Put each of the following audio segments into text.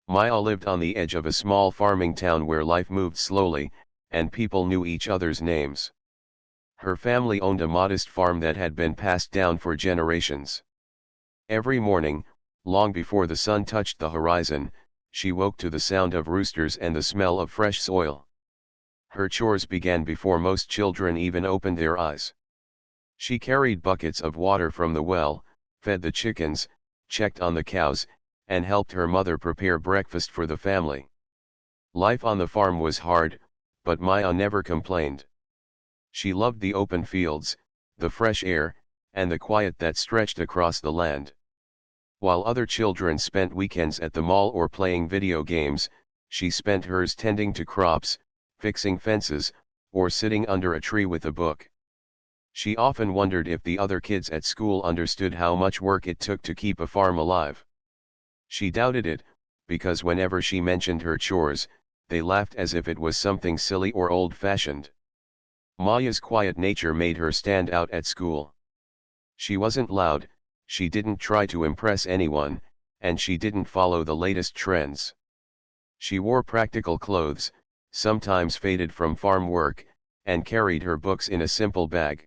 Maya lived on the edge of a small farming town where life moved slowly, and people knew each other's names. Her family owned a modest farm that had been passed down for generations. Every morning, long before the sun touched the horizon, she woke to the sound of roosters and the smell of fresh soil. Her chores began before most children even opened their eyes. She carried buckets of water from the well, fed the chickens, checked on the cows, and helped her mother prepare breakfast for the family. Life on the farm was hard, but Maya never complained. She loved the open fields, the fresh air, and the quiet that stretched across the land. While other children spent weekends at the mall or playing video games, she spent hers tending to crops, fixing fences, or sitting under a tree with a book. She often wondered if the other kids at school understood how much work it took to keep a farm alive. She doubted it, because whenever she mentioned her chores, they laughed as if it was something silly or old-fashioned. Maya's quiet nature made her stand out at school. She wasn't loud, she didn't try to impress anyone, and she didn't follow the latest trends. She wore practical clothes, sometimes faded from farm work, and carried her books in a simple bag.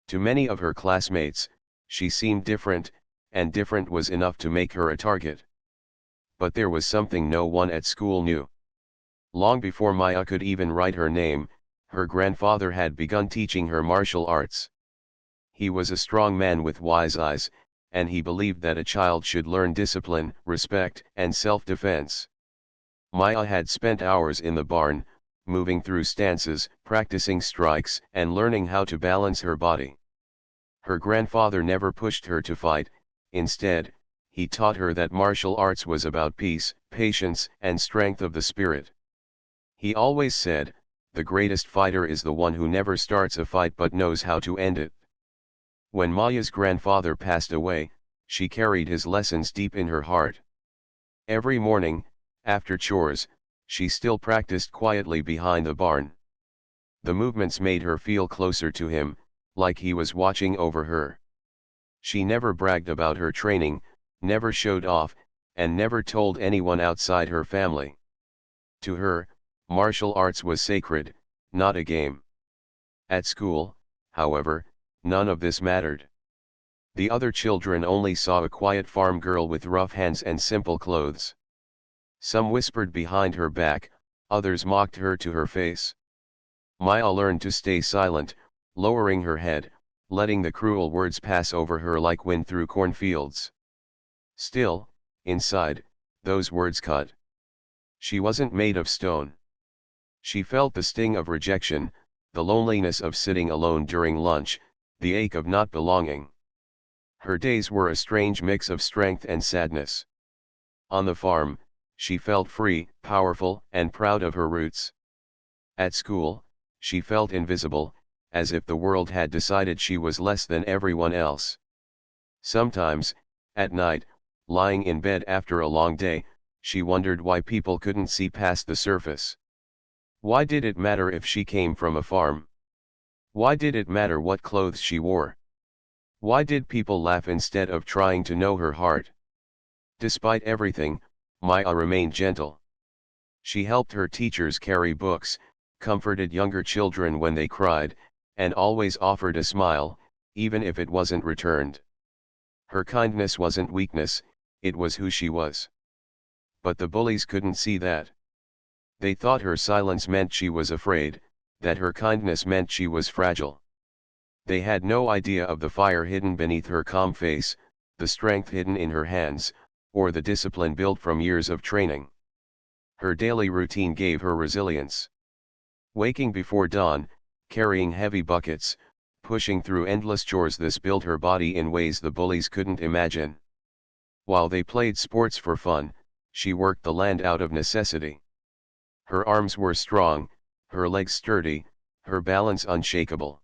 To many of her classmates, she seemed different, and different was enough to make her a target. But there was something no one at school knew. Long before Maya could even write her name, her grandfather had begun teaching her martial arts. He was a strong man with wise eyes, and he believed that a child should learn discipline, respect, and self-defense. Maya had spent hours in the barn, moving through stances, practicing strikes, and learning how to balance her body. Her grandfather never pushed her to fight, instead, he taught her that martial arts was about peace, patience, and strength of the spirit. He always said, "The greatest fighter is the one who never starts a fight but knows how to end it." When Maya's grandfather passed away, she carried his lessons deep in her heart. Every morning, after chores, she still practiced quietly behind the barn. The movements made her feel closer to him, like he was watching over her. She never bragged about her training, never showed off, and never told anyone outside her family. To her, martial arts was sacred, not a game. At school, however, none of this mattered. The other children only saw a quiet farm girl with rough hands and simple clothes. Some whispered behind her back, others mocked her to her face. Maya learned to stay silent, lowering her head, letting the cruel words pass over her like wind through cornfields. Still, inside, those words cut. She wasn't made of stone. She felt the sting of rejection, the loneliness of sitting alone during lunch, the ache of not belonging. Her days were a strange mix of strength and sadness. On the farm, she felt free, powerful, and proud of her roots. At school, she felt invisible, as if the world had decided she was less than everyone else. Sometimes, at night, lying in bed after a long day, she wondered why people couldn't see past the surface. Why did it matter if she came from a farm? Why did it matter what clothes she wore? Why did people laugh instead of trying to know her heart? Despite everything, Maya remained gentle. She helped her teachers carry books, comforted younger children when they cried, and always offered a smile, even if it wasn't returned. Her kindness wasn't weakness, it was who she was. But the bullies couldn't see that. They thought her silence meant she was afraid, that her kindness meant she was fragile. They had no idea of the fire hidden beneath her calm face, the strength hidden in her hands, or the discipline built from years of training. Her daily routine gave her resilience. Waking before dawn, carrying heavy buckets, pushing through endless chores, this built her body in ways the bullies couldn't imagine. While they played sports for fun, she worked the land out of necessity. Her arms were strong, her legs sturdy, her balance unshakable.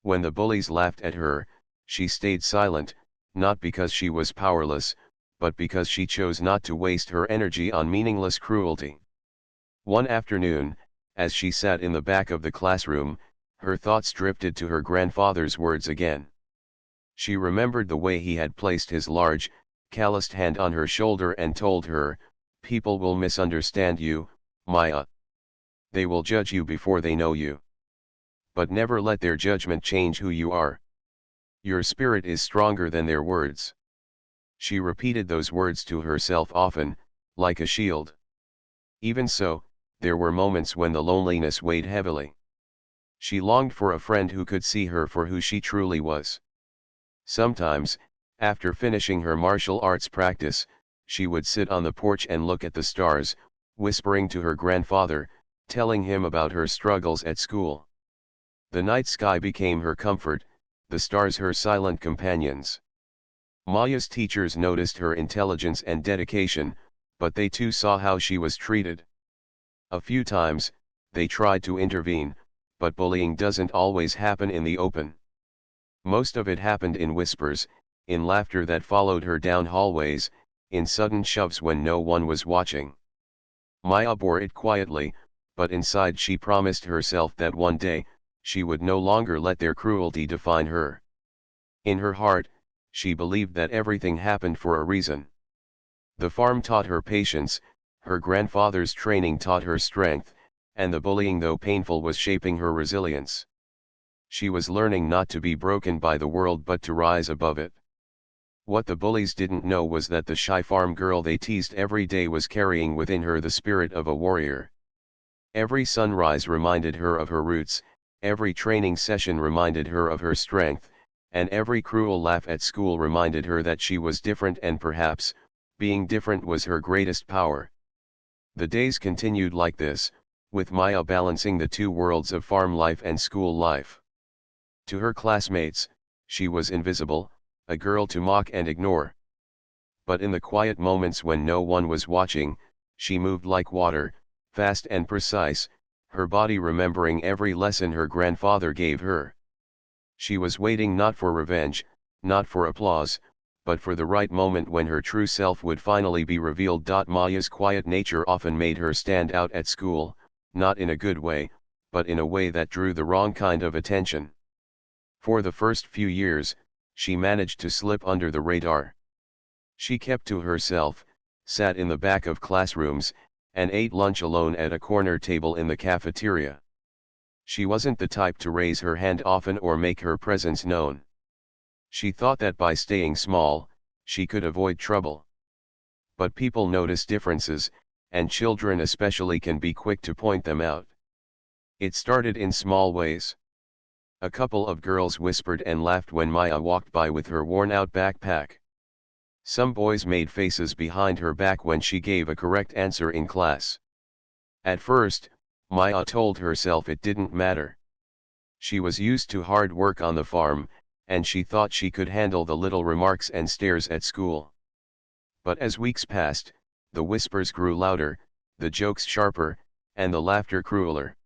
When the bullies laughed at her, she stayed silent, not because she was powerless, but because she chose not to waste her energy on meaningless cruelty. One afternoon, as she sat in the back of the classroom, her thoughts drifted to her grandfather's words again. She remembered the way he had placed his large, calloused hand on her shoulder and told her, People will misunderstand you, Maya. They will judge you before they know you. But never let their judgment change who you are. Your spirit is stronger than their words. She repeated those words to herself often, like a shield. Even so, there were moments when the loneliness weighed heavily. She longed for a friend who could see her for who she truly was. Sometimes, after finishing her martial arts practice, she would sit on the porch and look at the stars, whispering to her grandfather, telling him about her struggles at school. The night sky became her comfort, the stars her silent companions. Maya's teachers noticed her intelligence and dedication, but they too saw how she was treated. A few times, they tried to intervene, but bullying doesn't always happen in the open. Most of it happened in whispers, in laughter that followed her down hallways, in sudden shoves when no one was watching. Maya bore it quietly, but inside she promised herself that one day, she would no longer let their cruelty define her. In her heart, she believed that everything happened for a reason. The farm taught her patience, her grandfather's training taught her strength, and the bullying, though painful, was shaping her resilience. She was learning not to be broken by the world but to rise above it. What the bullies didn't know was that the shy farm girl they teased every day was carrying within her the spirit of a warrior. Every sunrise reminded her of her roots, every training session reminded her of her strength, and every cruel laugh at school reminded her that she was different, and perhaps, being different was her greatest power. The days continued like this, with Maya balancing the two worlds of farm life and school life. To her classmates, she was invisible, a girl to mock and ignore. But in the quiet moments when no one was watching, she moved like water, fast and precise, her body remembering every lesson her grandfather gave her. She was waiting not for revenge, not for applause, but for the right moment when her true self would finally be revealed. Maya's quiet nature often made her stand out at school, not in a good way, but in a way that drew the wrong kind of attention. For the first few years, she managed to slip under the radar. She kept to herself, sat in the back of classrooms, and ate lunch alone at a corner table in the cafeteria. She wasn't the type to raise her hand often or make her presence known. She thought that by staying small, she could avoid trouble. But people notice differences, and children especially can be quick to point them out. It started in small ways. A couple of girls whispered and laughed when Maya walked by with her worn-out backpack. Some boys made faces behind her back when she gave a correct answer in class. At first, Maya told herself it didn't matter. She was used to hard work on the farm, and she thought she could handle the little remarks and stares at school. But as weeks passed, the whispers grew louder, the jokes sharper, and the laughter crueler.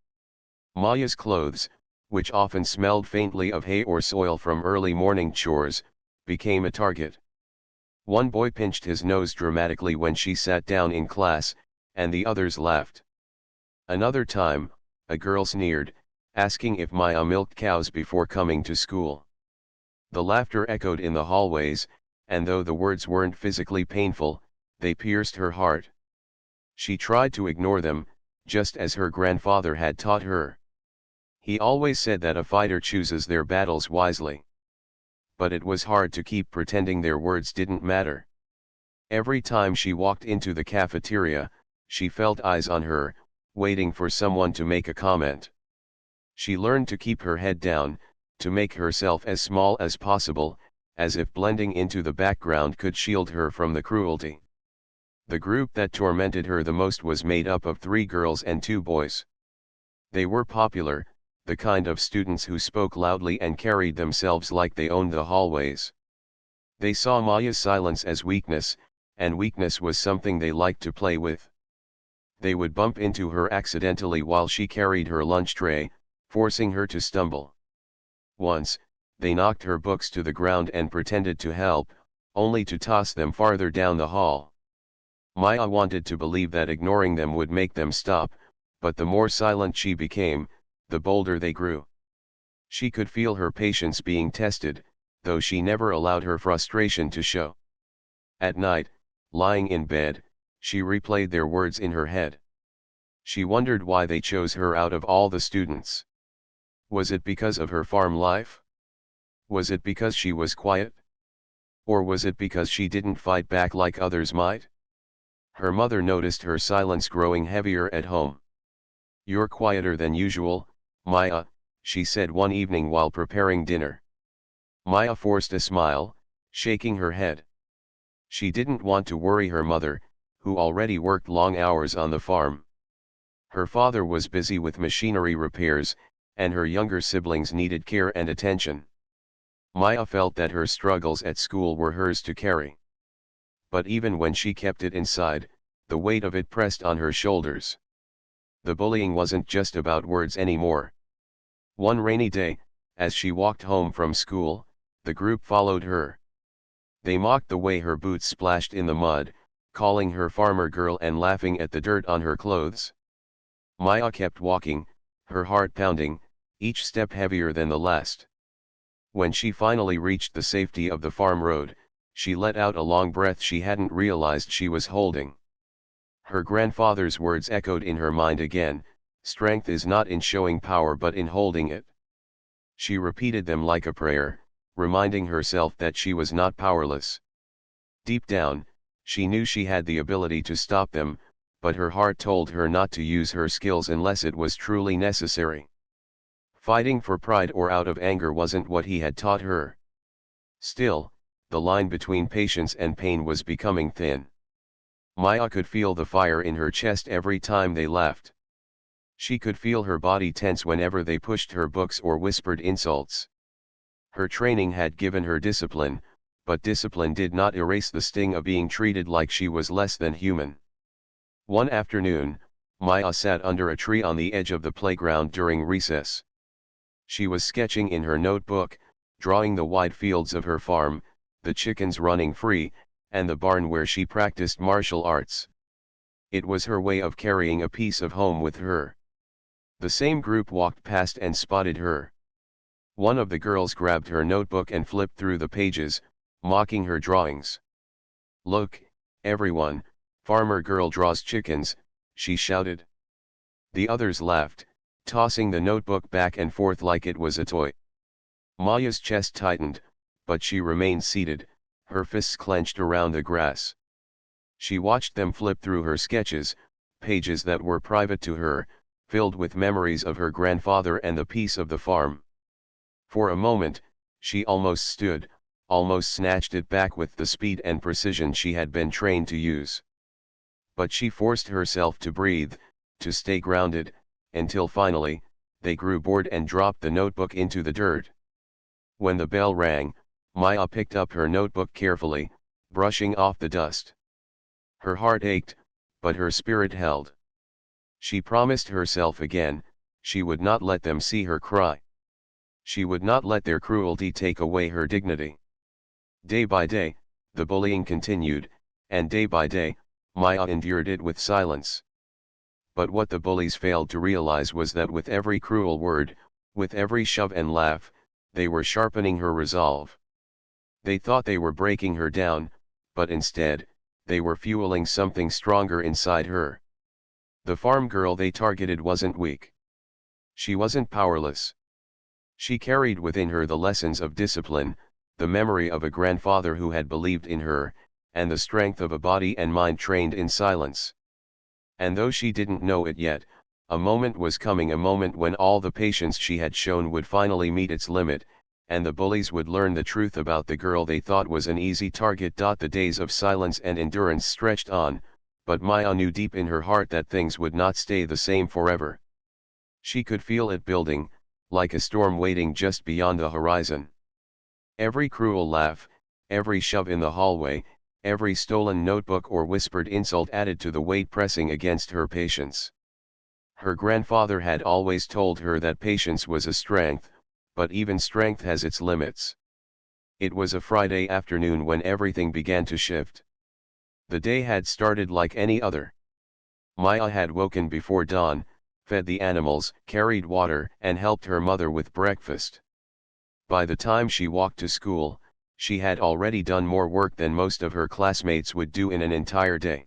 Maya's clothes, which often smelled faintly of hay or soil from early morning chores, became a target. One boy pinched his nose dramatically when she sat down in class, and the others laughed. Another time, a girl sneered, asking if Maya milked cows before coming to school. The laughter echoed in the hallways, and though the words weren't physically painful, they pierced her heart. She tried to ignore them, just as her grandfather had taught her. He always said that a fighter chooses their battles wisely. But it was hard to keep pretending their words didn't matter. Every time she walked into the cafeteria, she felt eyes on her, waiting for someone to make a comment. She learned to keep her head down, to make herself as small as possible, as if blending into the background could shield her from the cruelty. The group that tormented her the most was made up of 3 girls and 2 boys. They were popular, the kind of students who spoke loudly and carried themselves like they owned the hallways. They saw Maya's silence as weakness, and weakness was something they liked to play with. They would bump into her accidentally while she carried her lunch tray, forcing her to stumble. Once, they knocked her books to the ground and pretended to help, only to toss them farther down the hall. Maya wanted to believe that ignoring them would make them stop, but the more silent she became, the bolder they grew. She could feel her patience being tested, though she never allowed her frustration to show. At night, lying in bed, She replayed their words in her head. She wondered why they chose her out of all the students. Was it because of her farm life? Was it because she was quiet? Or was it because she didn't fight back like others might? Her mother noticed her silence growing heavier at home. "You're quieter than usual, Maya," she said one evening while preparing dinner. Maya forced a smile, shaking her head. She didn't want to worry her mother, who already worked long hours on the farm. Her father was busy with machinery repairs, and her younger siblings needed care and attention. Maya felt that her struggles at school were hers to carry. But even when she kept it inside, the weight of it pressed on her shoulders. The bullying wasn't just about words anymore. One rainy day, as she walked home from school, the group followed her. They mocked the way her boots splashed in the mud, calling her farmer girl and laughing at the dirt on her clothes. Maya kept walking, her heart pounding, each step heavier than the last. When she finally reached the safety of the farm road, she let out a long breath she hadn't realized she was holding. Her grandfather's words echoed in her mind again, "Strength is not in showing power but in holding it." She repeated them like a prayer, reminding herself that she was not powerless. Deep down, she knew she had the ability to stop them, but her heart told her not to use her skills unless it was truly necessary. Fighting for pride or out of anger wasn't what he had taught her. Still, the line between patience and pain was becoming thin. Maya could feel the fire in her chest every time they laughed. She could feel her body tense whenever they pushed her books or whispered insults. Her training had given her discipline, but discipline did not erase the sting of being treated like she was less than human. One afternoon, Maya sat under a tree on the edge of the playground during recess. She was sketching in her notebook, drawing the wide fields of her farm, the chickens running free, and the barn where she practiced martial arts. It was her way of carrying a piece of home with her. The same group walked past and spotted her. One of the girls grabbed her notebook and flipped through the pages, mocking her drawings. "Look, everyone, farmer girl draws chickens," she shouted. The others laughed, tossing the notebook back and forth like it was a toy. Maya's chest tightened, but she remained seated, her fists clenched around the grass. She watched them flip through her sketches, pages that were private to her, filled with memories of her grandfather and the peace of the farm. For a moment, she almost stood, almost snatched it back with the speed and precision she had been trained to use. But she forced herself to breathe, to stay grounded, until finally, they grew bored and dropped the notebook into the dirt. When the bell rang, Maya picked up her notebook carefully, brushing off the dust. Her heart ached, but her spirit held. She promised herself again, she would not let them see her cry. She would not let their cruelty take away her dignity. Day by day, the bullying continued, and day by day, Maya endured it with silence. But what the bullies failed to realize was that with every cruel word, with every shove and laugh, they were sharpening her resolve. They thought they were breaking her down, but instead, they were fueling something stronger inside her. The farm girl they targeted wasn't weak. She wasn't powerless. She carried within her the lessons of discipline, the memory of a grandfather who had believed in her, and the strength of a body and mind trained in silence. And though she didn't know it yet, a moment was coming, a moment when all the patience she had shown would finally meet its limit, and the bullies would learn the truth about the girl they thought was an easy target. The days of silence and endurance stretched on, but Maya knew deep in her heart that things would not stay the same forever. She could feel it building, like a storm waiting just beyond the horizon. Every cruel laugh, every shove in the hallway, every stolen notebook or whispered insult added to the weight pressing against her patience. Her grandfather had always told her that patience was a strength, but even strength has its limits. It was a Friday afternoon when everything began to shift. The day had started like any other. Maya had woken before dawn, fed the animals, carried water, and helped her mother with breakfast. By the time she walked to school, she had already done more work than most of her classmates would do in an entire day.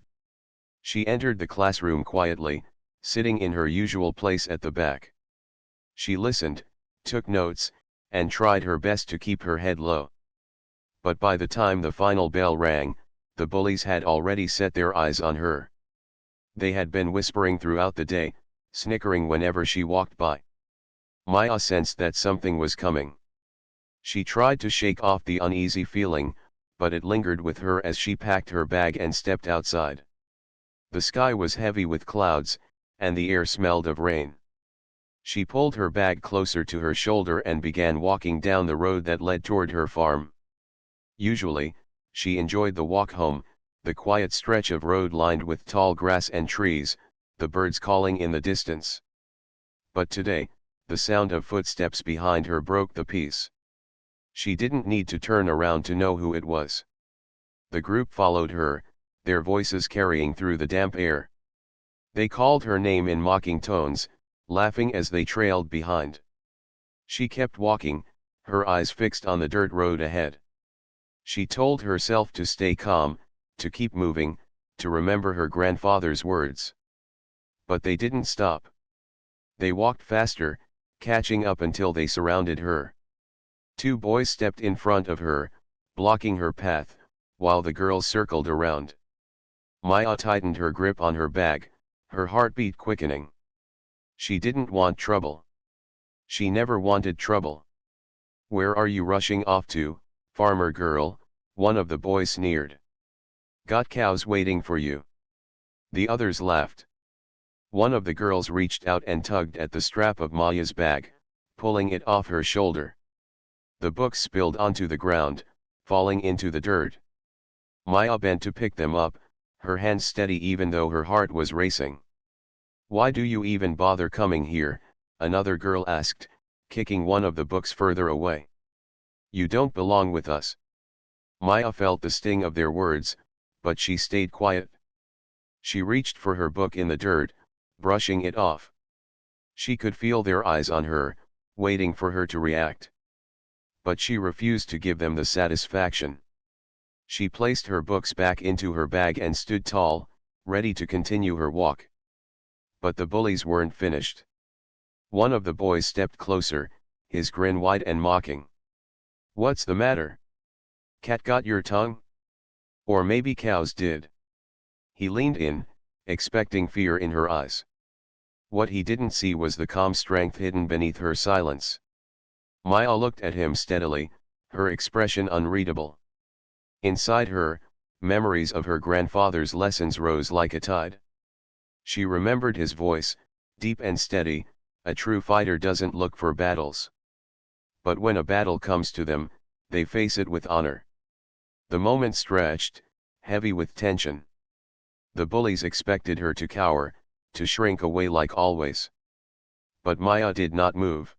She entered the classroom quietly, sitting in her usual place at the back. She listened, took notes, and tried her best to keep her head low. But by the time the final bell rang, the bullies had already set their eyes on her. They had been whispering throughout the day, snickering whenever she walked by. Maya sensed that something was coming. She tried to shake off the uneasy feeling, but it lingered with her as she packed her bag and stepped outside. The sky was heavy with clouds, and the air smelled of rain. She pulled her bag closer to her shoulder and began walking down the road that led toward her farm. Usually, she enjoyed the walk home, the quiet stretch of road lined with tall grass and trees, the birds calling in the distance. But today, the sound of footsteps behind her broke the peace. She didn't need to turn around to know who it was. The group followed her, their voices carrying through the damp air. They called her name in mocking tones, laughing as they trailed behind. She kept walking, her eyes fixed on the dirt road ahead. She told herself to stay calm, to keep moving, to remember her grandfather's words. But they didn't stop. They walked faster, catching up until they surrounded her. Two boys stepped in front of her, blocking her path, while the girls circled around. Maya tightened her grip on her bag, her heartbeat quickening. She didn't want trouble. She never wanted trouble. "Where are you rushing off to, farmer girl?" one of the boys sneered. "Got cows waiting for you." The others laughed. One of the girls reached out and tugged at the strap of Maya's bag, pulling it off her shoulder. The books spilled onto the ground, falling into the dirt. Maya bent to pick them up, her hands steady even though her heart was racing. "Why do you even bother coming here?" another girl asked, kicking one of the books further away. "You don't belong with us." Maya felt the sting of their words, but she stayed quiet. She reached for her book in the dirt, brushing it off. She could feel their eyes on her, waiting for her to react. But she refused to give them the satisfaction. She placed her books back into her bag and stood tall, ready to continue her walk. But the bullies weren't finished. One of the boys stepped closer, his grin wide and mocking. "What's the matter? Cat got your tongue? Or maybe cows did." He leaned in, expecting fear in her eyes. What he didn't see was the calm strength hidden beneath her silence. Maya looked at him steadily, her expression unreadable. Inside her, memories of her grandfather's lessons rose like a tide. She remembered his voice, deep and steady: "A true fighter doesn't look for battles. But when a battle comes to them, they face it with honor." The moment stretched, heavy with tension. The bullies expected her to cower, to shrink away like always. But Maya did not move.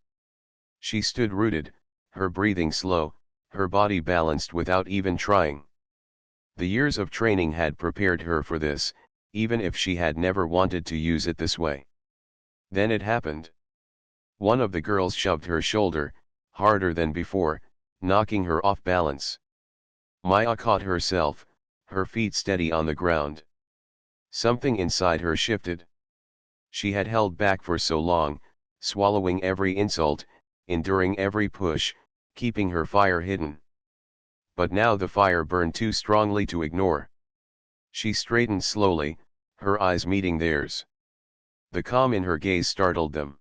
She stood rooted, her breathing slow, her body balanced without even trying. The years of training had prepared her for this, even if she had never wanted to use it this way. Then it happened. One of the girls shoved her shoulder, harder than before, knocking her off balance. Maya caught herself, her feet steady on the ground. Something inside her shifted. She had held back for so long, swallowing every insult, enduring every push, keeping her fire hidden. But now the fire burned too strongly to ignore. She straightened slowly, her eyes meeting theirs. The calm in her gaze startled them.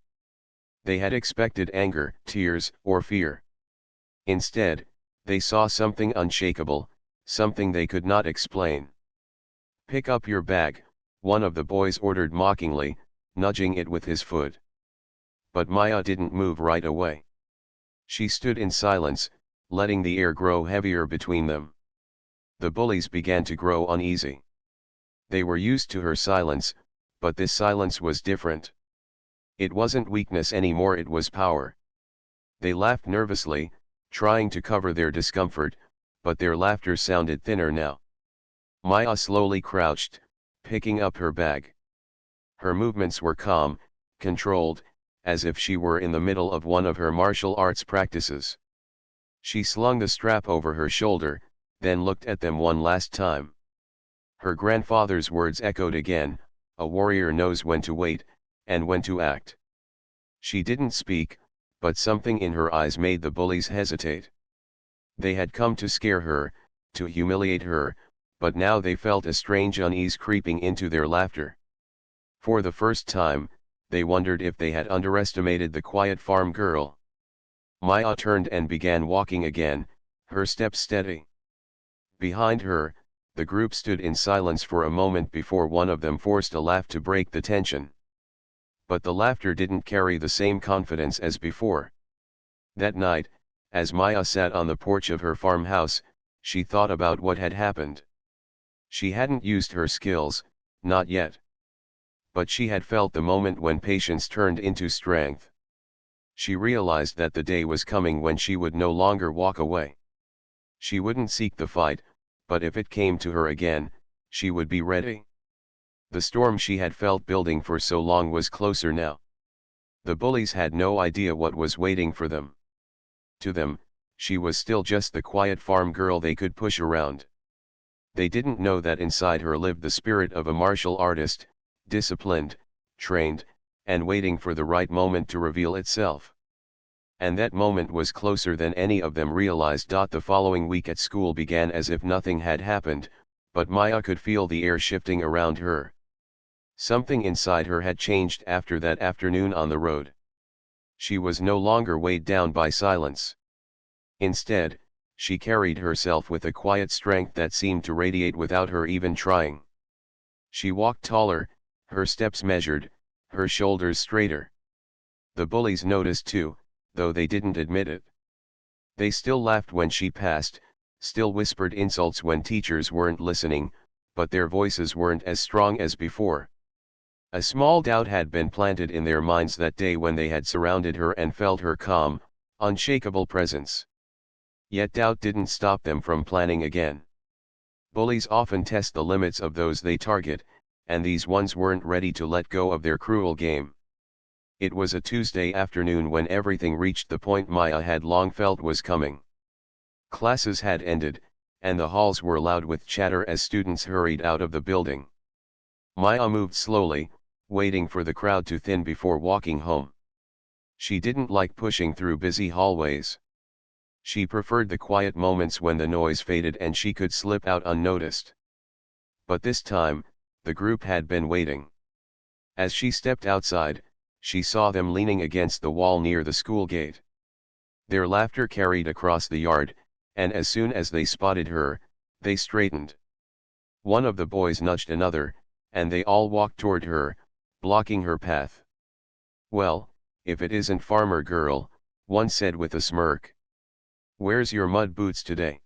They had expected anger, tears, or fear. Instead, they saw something unshakable, something they could not explain. "Pick up your bag," one of the boys ordered mockingly, nudging it with his foot. But Maya didn't move right away. She stood in silence, letting the air grow heavier between them. The bullies began to grow uneasy. They were used to her silence, but this silence was different. It wasn't weakness anymore, it was power. They laughed nervously, trying to cover their discomfort, but their laughter sounded thinner now. Maya slowly crouched, picking up her bag. Her movements were calm, controlled, as if she were in the middle of one of her martial arts practices. She slung the strap over her shoulder, then looked at them one last time. Her grandfather's words echoed again, "A warrior knows when to wait, and when to act." She didn't speak, but something in her eyes made the bullies hesitate. They had come to scare her, to humiliate her, but now they felt a strange unease creeping into their laughter. For the first time, they wondered if they had underestimated the quiet farm girl. Maya turned and began walking again, her steps steady. Behind her, the group stood in silence for a moment before one of them forced a laugh to break the tension. But the laughter didn't carry the same confidence as before. That night, as Maya sat on the porch of her farmhouse, she thought about what had happened. She hadn't used her skills, not yet. But she had felt the moment when patience turned into strength. She realized that the day was coming when she would no longer walk away. She wouldn't seek the fight, but if it came to her again, she would be ready. The storm she had felt building for so long was closer now. The bullies had no idea what was waiting for them. To them, she was still just the quiet farm girl they could push around. They didn't know that inside her lived the spirit of a martial artist, disciplined, trained, and waiting for the right moment to reveal itself. And that moment was closer than any of them realized. The following week at school began as if nothing had happened, but Maya could feel the air shifting around her. Something inside her had changed after that afternoon on the road. She was no longer weighed down by silence. Instead, she carried herself with a quiet strength that seemed to radiate without her even trying. She walked taller, her steps measured, her shoulders straighter. The bullies noticed too, though they didn't admit it. They still laughed when she passed, still whispered insults when teachers weren't listening, but their voices weren't as strong as before. A small doubt had been planted in their minds that day when they had surrounded her and felt her calm, unshakable presence. Yet doubt didn't stop them from planning again. Bullies often test the limits of those they target, and these ones weren't ready to let go of their cruel game. It was a Tuesday afternoon when everything reached the point Maya had long felt was coming. Classes had ended, and the halls were loud with chatter as students hurried out of the building. Maya moved slowly, waiting for the crowd to thin before walking home. She didn't like pushing through busy hallways. She preferred the quiet moments when the noise faded and she could slip out unnoticed. But this time, the group had been waiting. As she stepped outside, she saw them leaning against the wall near the school gate. Their laughter carried across the yard, and as soon as they spotted her, they straightened. One of the boys nudged another, and they all walked toward her, blocking her path. "Well, if it isn't Farmer Girl," one said with a smirk. "Where's your mud boots today?"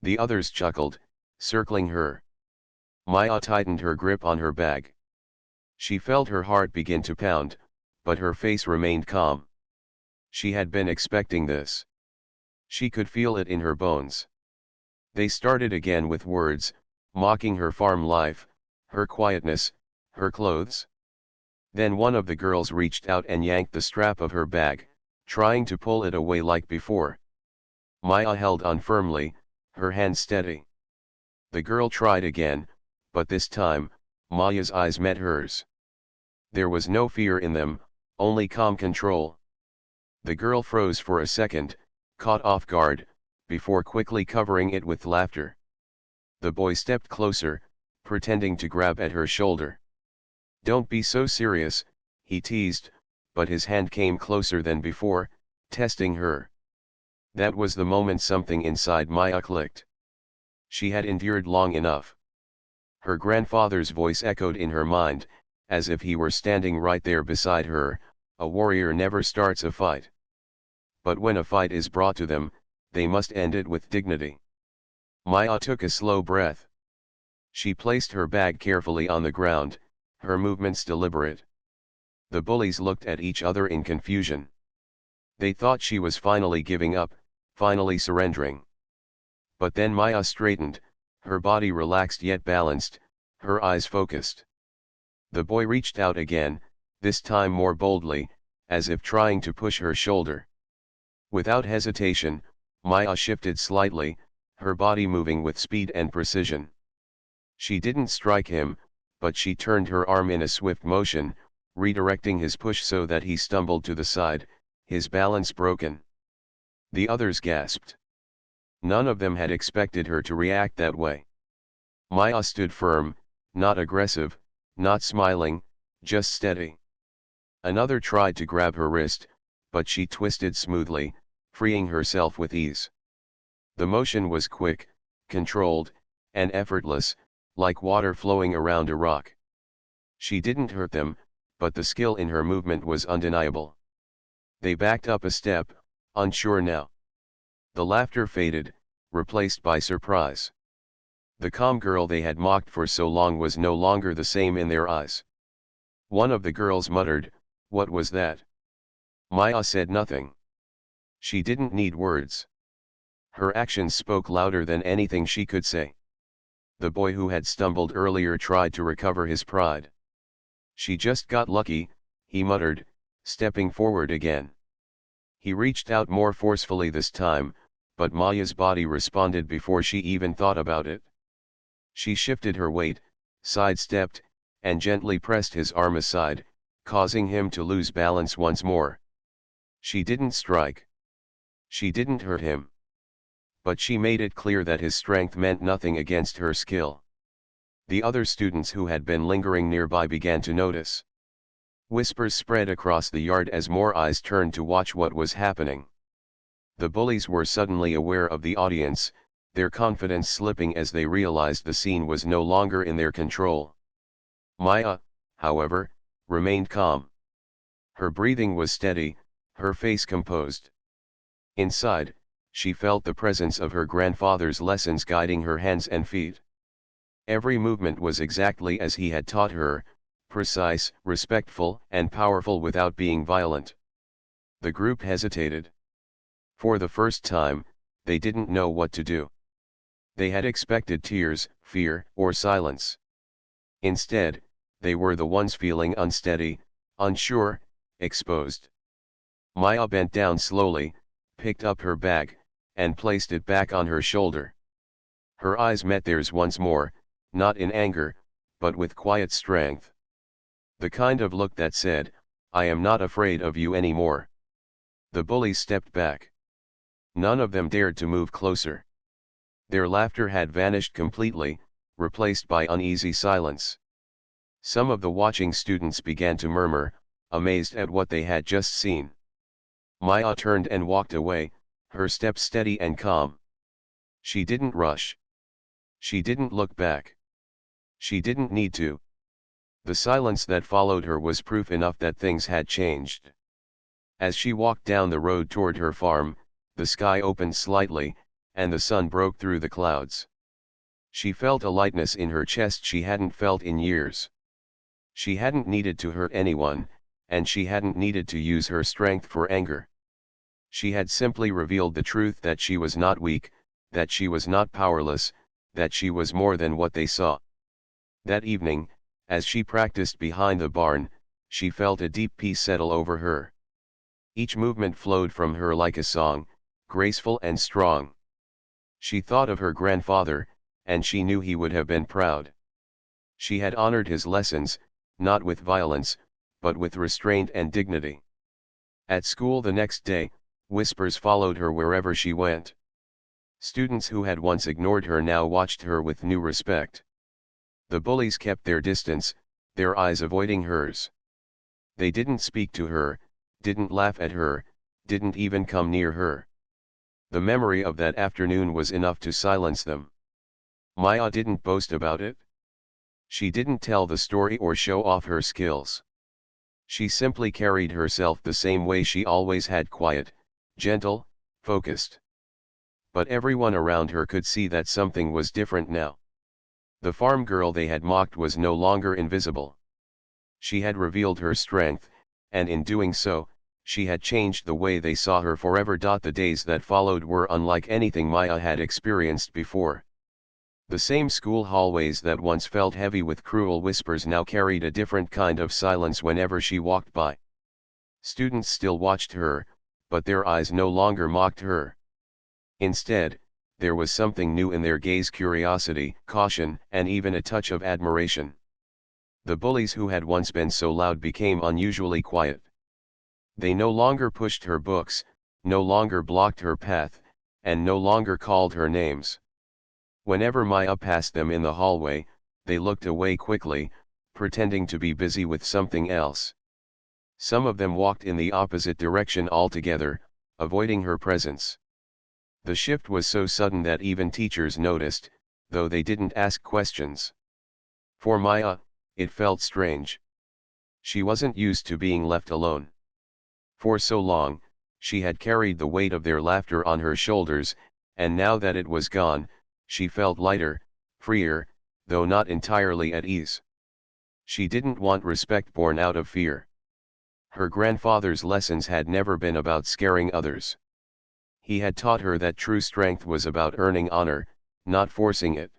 The others chuckled, circling her. Maya tightened her grip on her bag. She felt her heart begin to pound, but her face remained calm. She had been expecting this. She could feel it in her bones. They started again with words, mocking her farm life, her quietness, her clothes. Then one of the girls reached out and yanked the strap of her bag, trying to pull it away like before. Maya held on firmly, her hand steady. The girl tried again, but this time, Maya's eyes met hers. There was no fear in them, only calm control. The girl froze for a second, caught off guard, before quickly covering it with laughter. The boy stepped closer, pretending to grab at her shoulder. "Don't be so serious," he teased, but his hand came closer than before, testing her. That was the moment something inside Maya clicked. She had endured long enough. Her grandfather's voice echoed in her mind, as if he were standing right there beside her. "A warrior never starts a fight. But when a fight is brought to them, they must end it with dignity." Maya took a slow breath. She placed her bag carefully on the ground, her movements deliberate. The bullies looked at each other in confusion. They thought she was finally giving up, finally surrendering. But then Maya straightened, her body relaxed yet balanced, her eyes focused. The boy reached out again, this time more boldly, as if trying to push her shoulder. Without hesitation, Maya shifted slightly, her body moving with speed and precision. She didn't strike him, but she turned her arm in a swift motion, redirecting his push so that he stumbled to the side, his balance broken. The others gasped. None of them had expected her to react that way. Maya stood firm, not aggressive, not smiling, just steady. Another tried to grab her wrist, but she twisted smoothly, freeing herself with ease. The motion was quick, controlled, and effortless, like water flowing around a rock. She didn't hurt them, but the skill in her movement was undeniable. They backed up a step, unsure now. The laughter faded, replaced by surprise. The calm girl they had mocked for so long was no longer the same in their eyes. One of the girls muttered, "What was that?" Maya said nothing. She didn't need words. Her actions spoke louder than anything she could say. The boy who had stumbled earlier tried to recover his pride. "She just got lucky," he muttered, stepping forward again. He reached out more forcefully this time, but Maya's body responded before she even thought about it. She shifted her weight, sidestepped, and gently pressed his arm aside, causing him to lose balance once more. She didn't strike. She didn't hurt him. But she made it clear that his strength meant nothing against her skill. The other students who had been lingering nearby began to notice. Whispers spread across the yard as more eyes turned to watch what was happening. The bullies were suddenly aware of the audience, their confidence slipping as they realized the scene was no longer in their control. Maya, however, remained calm. Her breathing was steady, her face composed. Inside, she felt the presence of her grandfather's lessons guiding her hands and feet. Every movement was exactly as he had taught her, precise, respectful, and powerful without being violent. The group hesitated. For the first time, they didn't know what to do. They had expected tears, fear, or silence. Instead, they were the ones feeling unsteady, unsure, exposed. Maya bent down slowly, picked up her bag, and placed it back on her shoulder. Her eyes met theirs once more, not in anger, but with quiet strength. The kind of look that said, "I am not afraid of you anymore." The bullies stepped back. None of them dared to move closer. Their laughter had vanished completely, replaced by uneasy silence. Some of the watching students began to murmur, amazed at what they had just seen. Maya turned and walked away, her step steady and calm. She didn't rush. She didn't look back. She didn't need to. The silence that followed her was proof enough that things had changed. As she walked down the road toward her farm, the sky opened slightly, and the sun broke through the clouds. She felt a lightness in her chest she hadn't felt in years. She hadn't needed to hurt anyone, and she hadn't needed to use her strength for anger. She had simply revealed the truth that she was not weak, that she was not powerless, that she was more than what they saw. That evening, as she practiced behind the barn, she felt a deep peace settle over her. Each movement flowed from her like a song, graceful and strong. She thought of her grandfather, and she knew he would have been proud. She had honored his lessons, not with violence, but with restraint and dignity. At school the next day, whispers followed her wherever she went. Students who had once ignored her now watched her with new respect. The bullies kept their distance, their eyes avoiding hers. They didn't speak to her, didn't laugh at her, didn't even come near her. The memory of that afternoon was enough to silence them. Maya didn't boast about it. She didn't tell the story or show off her skills. She simply carried herself the same way she always had, quiet, gentle, focused. But everyone around her could see that something was different now. The farm girl they had mocked was no longer invisible. She had revealed her strength, and in doing so, she had changed the way they saw her forever. The days that followed were unlike anything Maya had experienced before. The same school hallways that once felt heavy with cruel whispers now carried a different kind of silence whenever she walked by. Students still watched her, but their eyes no longer mocked her. Instead, there was something new in their gaze: curiosity, caution, and even a touch of admiration. The bullies who had once been so loud became unusually quiet. They no longer pushed her books, no longer blocked her path, and no longer called her names. Whenever Maya passed them in the hallway, they looked away quickly, pretending to be busy with something else. Some of them walked in the opposite direction altogether, avoiding her presence. The shift was so sudden that even teachers noticed, though they didn't ask questions. For Maya, it felt strange. She wasn't used to being left alone. For so long, she had carried the weight of their laughter on her shoulders, and now that it was gone, she felt lighter, freer, though not entirely at ease. She didn't want respect born out of fear. Her grandfather's lessons had never been about scaring others. He had taught her that true strength was about earning honor, not forcing it.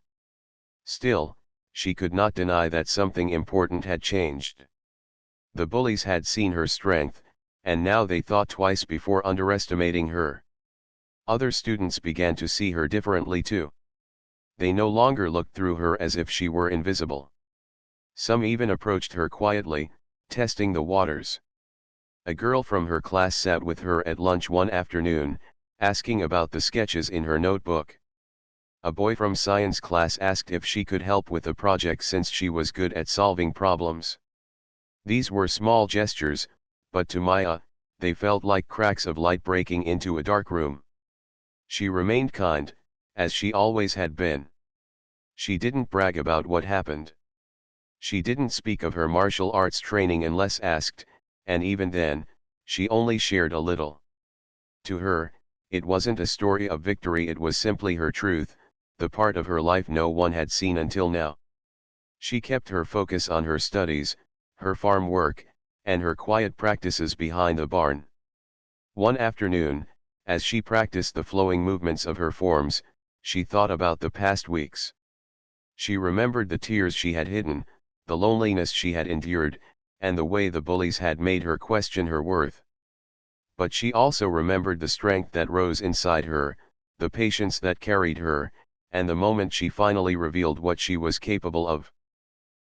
Still, she could not deny that something important had changed. The bullies had seen her strength, and now they thought twice before underestimating her. Other students began to see her differently too. They no longer looked through her as if she were invisible. Some even approached her quietly, testing the waters. A girl from her class sat with her at lunch one afternoon, asking about the sketches in her notebook. A boy from science class asked if she could help with a project since she was good at solving problems. These were small gestures, but to Maya, they felt like cracks of light breaking into a dark room. She remained kind, as she always had been. She didn't brag about what happened. She didn't speak of her martial arts training unless asked, and even then, she only shared a little. To her, it wasn't a story of victory, it was simply her truth, the part of her life no one had seen until now. She kept her focus on her studies, her farm work, and her quiet practices behind the barn. One afternoon, as she practiced the flowing movements of her forms, she thought about the past weeks. She remembered the tears she had hidden, the loneliness she had endured, and the way the bullies had made her question her worth. But she also remembered the strength that rose inside her, the patience that carried her, and the moment she finally revealed what she was capable of.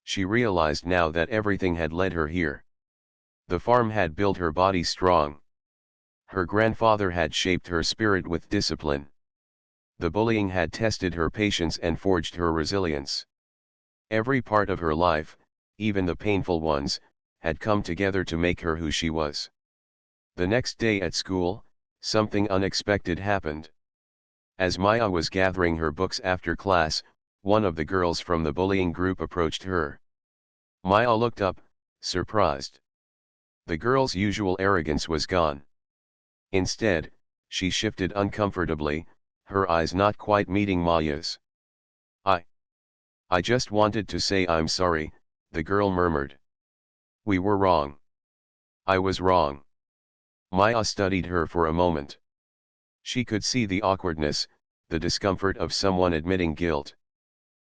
She realized now that everything had led her here. The farm had built her body strong. Her grandfather had shaped her spirit with discipline. The bullying had tested her patience and forged her resilience. Every part of her life, even the painful ones, had come together to make her who she was. The next day at school, something unexpected happened. As Maya was gathering her books after class, one of the girls from the bullying group approached her. Maya looked up, surprised. The girl's usual arrogance was gone. Instead, she shifted uncomfortably, her eyes not quite meeting Maya's. I just wanted to say I'm sorry," the girl murmured. "We were wrong. I was wrong." Maya studied her for a moment. She could see the awkwardness, the discomfort of someone admitting guilt.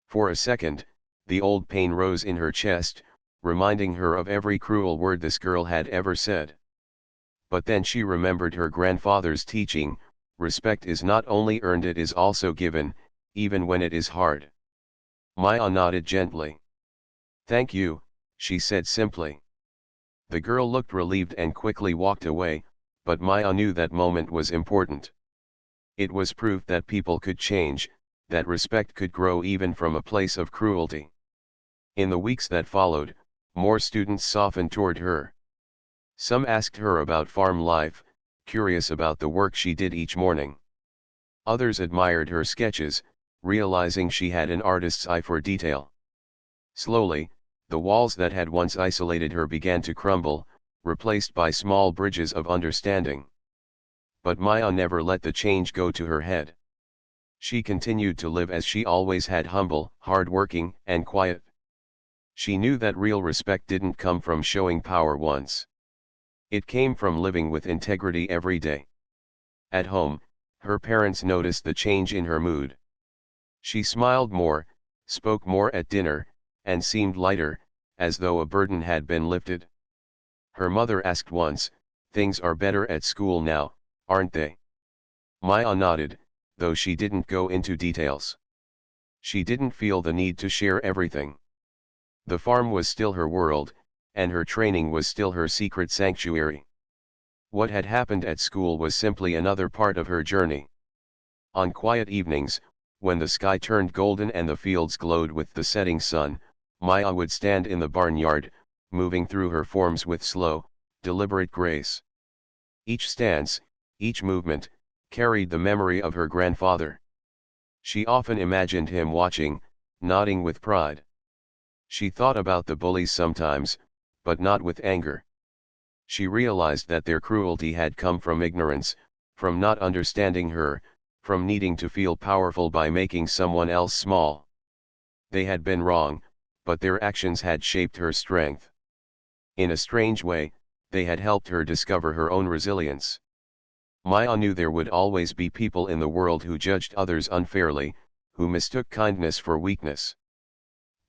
For a second, the old pain rose in her chest, reminding her of every cruel word this girl had ever said. But then she remembered her grandfather's teaching: respect is not only earned, it is also given, even when it is hard. Maya nodded gently. "Thank you," she said simply. The girl looked relieved and quickly walked away, but Maya knew that moment was important. It was proof that people could change, that respect could grow even from a place of cruelty. In the weeks that followed, more students softened toward her. Some asked her about farm life, curious about the work she did each morning. Others admired her sketches, realizing she had an artist's eye for detail. Slowly, the walls that had once isolated her began to crumble, replaced by small bridges of understanding. But Maya never let the change go to her head. She continued to live as she always had, humble, hard-working, and quiet. She knew that real respect didn't come from showing power once. It came from living with integrity every day. At home, her parents noticed the change in her mood. She smiled more, spoke more at dinner, and seemed lighter, as though a burden had been lifted. Her mother asked once, "Things are better at school now, aren't they?" Maya nodded, though she didn't go into details. She didn't feel the need to share everything. The farm was still her world, and her training was still her secret sanctuary. What had happened at school was simply another part of her journey. On quiet evenings, when the sky turned golden and the fields glowed with the setting sun, Maya would stand in the barnyard, moving through her forms with slow, deliberate grace. Each stance, each movement, carried the memory of her grandfather. She often imagined him watching, nodding with pride. She thought about the bullies sometimes, but not with anger. She realized that their cruelty had come from ignorance, from not understanding her, from needing to feel powerful by making someone else small. They had been wrong, but their actions had shaped her strength. In a strange way, they had helped her discover her own resilience. Maya knew there would always be people in the world who judged others unfairly, who mistook kindness for weakness.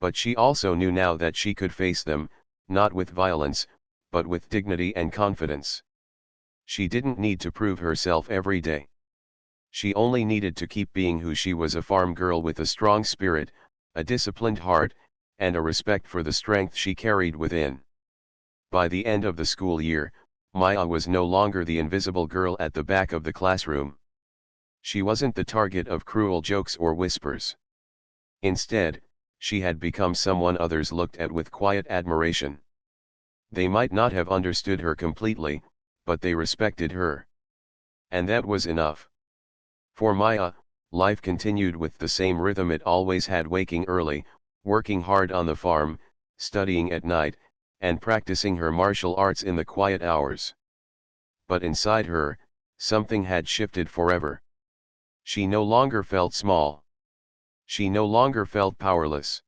But she also knew now that she could face them, not with violence, but with dignity and confidence. She didn't need to prove herself every day. She only needed to keep being who she was, a farm girl with a strong spirit, a disciplined heart, and a respect for the strength she carried within. By the end of the school year, Maya was no longer the invisible girl at the back of the classroom. She wasn't the target of cruel jokes or whispers. Instead, she had become someone others looked at with quiet admiration. They might not have understood her completely, but they respected her. And that was enough. For Maya, life continued with the same rhythm it always had, waking early, working hard on the farm, studying at night, and practicing her martial arts in the quiet hours. But inside her, something had shifted forever. She no longer felt small. She no longer felt powerless.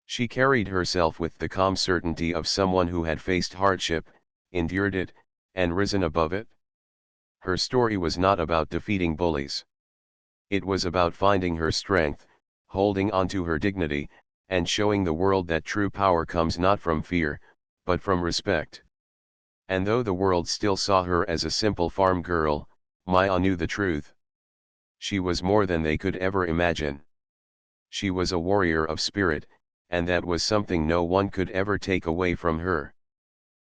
She carried herself with the calm certainty of someone who had faced hardship, endured it, and risen above it. Her story was not about defeating bullies. It was about finding her strength, holding on to her dignity, and showing the world that true power comes not from fear, but from respect. And though the world still saw her as a simple farm girl, Maya knew the truth. She was more than they could ever imagine. She was a warrior of spirit, and that was something no one could ever take away from her.